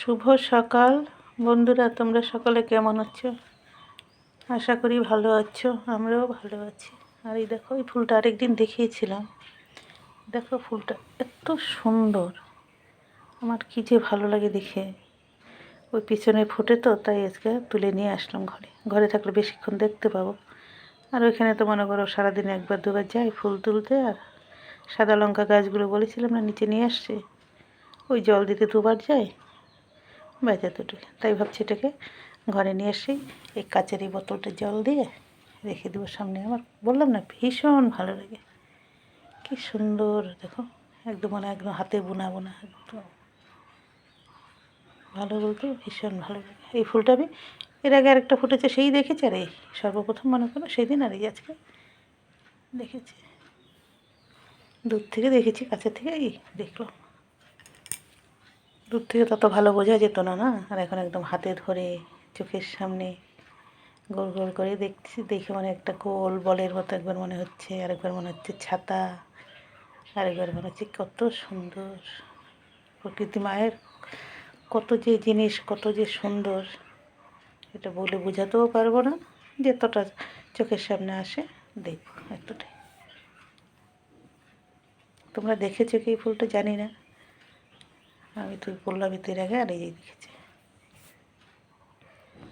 শুভ সকাল বন্ধুরা, তোমরা সকলে কেমন আছো? আশা করি ভালো আছো, আমরাও ভালো আছি। আর এই দেখো, এই ফুলটা আরেকদিন দেখিয়েছিলাম। দেখো ফুলটা এত সুন্দর, আমার কী যে ভালো লাগে দেখে। ওই পিছনে ফোটে তো, তাই আজকে তুলে নিয়ে আসলাম ঘরে। ঘরে থাকলে বেশিক্ষণ দেখতে পাবো। আর ওইখানে তো মনে করো সারাদিনে একবার দুবার যাই ফুল তুলতে। আর সাদা লঙ্কা গাছগুলো বলেছিলাম না, নিচে নিয়ে আসছে, ওই জল দিতে দুবার যাই, বেঁচে দুটো। তাই ভাবছি এটাকে ঘরে নিয়ে এসে এই কাচের এই বোতলটা জল দিয়ে রেখে দেবো সামনে। আমার বললাম না, ভীষণ ভালো লাগে। কি সুন্দর দেখো, একদম মানে একদম হাতে বোনা বোনা, একদম ভালো বলতে ভীষণ ভালো লাগে। এই ফুলটা আমি এর আগে আরেকটা ফুটেছে, সেই দেখেছি। আর এই সর্বপ্রথম মনে করো সেই দিন আর এই আজকে দেখেছি। দূর থেকে দেখেছি, কাছের থেকে এই দেখলাম। দূর থেকে তত ভালো বোঝা যেত না, না? আর এখন একদম হাতে ধরে চোখের সামনে গোল গোল করে দেখছি। দেখে মানে একটা গোল বলের মতো একবার মনে হচ্ছে, আরেকবার মনে হচ্ছে ছাতা, আরেকবার মনে হচ্ছে কত সুন্দর প্রকৃতি মায়ের, কত যে জিনিস, কত যে সুন্দর, এটা বলে বোঝাতেও পারবো না। যতটা চোখের সামনে আসে দেখো, এতটাই। তোমরা দেখেছো কি এই ফুলটা জানি না, আমি তো বললাম এর আগে, আর এই দেখেছি।